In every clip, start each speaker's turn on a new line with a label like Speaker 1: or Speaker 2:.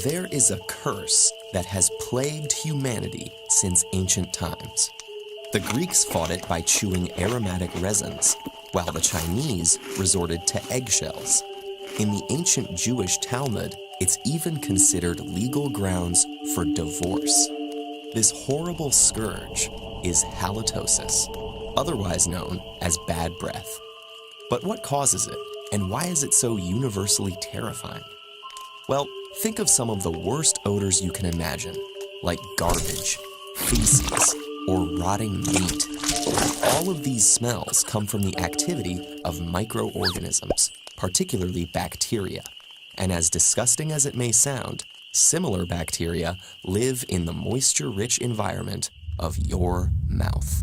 Speaker 1: There is a curse that has plagued humanity since ancient times. The Greeks fought it by chewing aromatic resins, while the Chinese resorted to eggshells. In the ancient Jewish Talmud, it's even considered legal grounds for divorce. This horrible scourge is halitosis, otherwise known as bad breath. But what causes it, and why is it so universally terrifying? Well, think of some of the worst odors you can imagine, like garbage, feces, or rotting meat. All of these smells come from the activity of microorganisms, particularly bacteria. And as disgusting as it may sound, similar bacteria live in the moisture-rich environment of your mouth.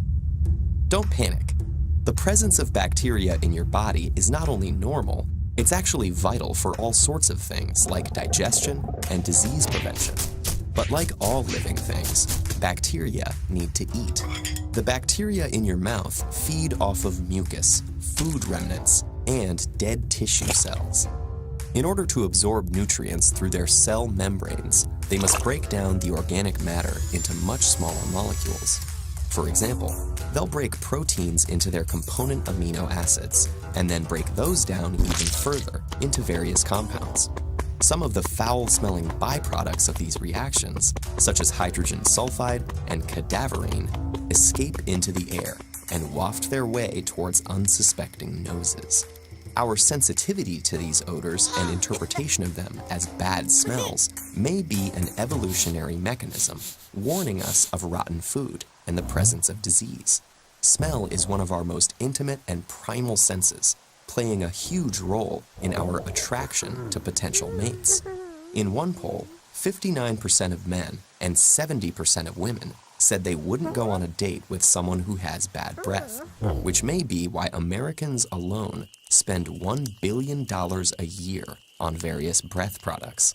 Speaker 1: Don't panic. The presence of bacteria in your body is not only normal, it's actually vital for all sorts of things like digestion and disease prevention. But like all living things, bacteria need to eat. The bacteria in your mouth feed off of mucus, food remnants, and dead tissue cells. In order to absorb nutrients through their cell membranes, they must break down the organic matter into much smaller molecules. For example, they'll break proteins into their component amino acids, and then break those down even further into various compounds. Some of the foul-smelling byproducts of these reactions, such as hydrogen sulfide and cadaverine, escape into the air and waft their way towards unsuspecting noses. Our sensitivity to these odors and interpretation of them as bad smells may be an evolutionary mechanism warning us of rotten food and the presence of disease. Smell is one of our most intimate and primal senses, playing a huge role in our attraction to potential mates. In one poll, 59% of men and 70% of women said they wouldn't go on a date with someone who has bad breath, which may be why Americans alone spend $1 billion a year on various breath products.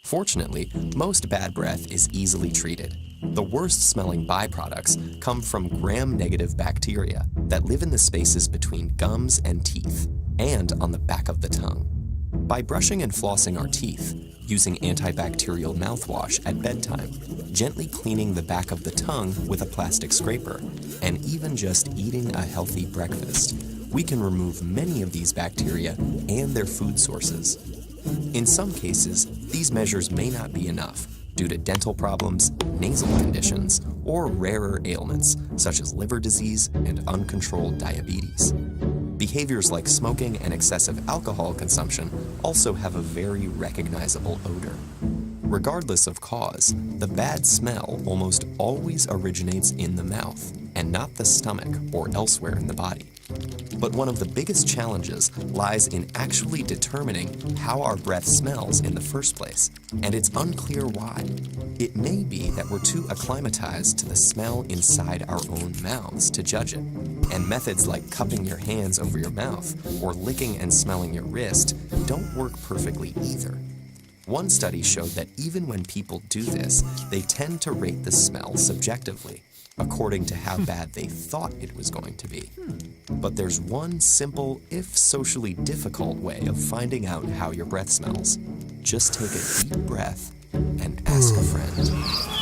Speaker 1: Fortunately, most bad breath is easily treated. The worst-smelling byproducts come from gram-negative bacteria that live in the spaces between gums and teeth, and on the back of the tongue. By brushing and flossing our teeth, using antibacterial mouthwash at bedtime, gently cleaning the back of the tongue with a plastic scraper, and even just eating a healthy breakfast, we can remove many of these bacteria and their food sources. In some cases, these measures may not be enough due to dental problems, nasal conditions, or rarer ailments such as liver disease and uncontrolled diabetes. Behaviors like smoking and excessive alcohol consumption also have a very recognizable odor. Regardless of cause, the bad smell almost always originates in the mouth and not the stomach or elsewhere in the body. But one of the biggest challenges lies in actually determining how our breath smells in the first place, and it's unclear why. It may be that we're too acclimatized to the smell inside our own mouths to judge it, and methods like cupping your hands over your mouth or licking and smelling your wrist don't work perfectly either. One study showed that even when people do this, they tend to rate the smell subjectively, according to how bad they thought it was going to be. But there's one simple, if socially difficult way of finding out how your breath smells. Just take a deep breath and ask a friend.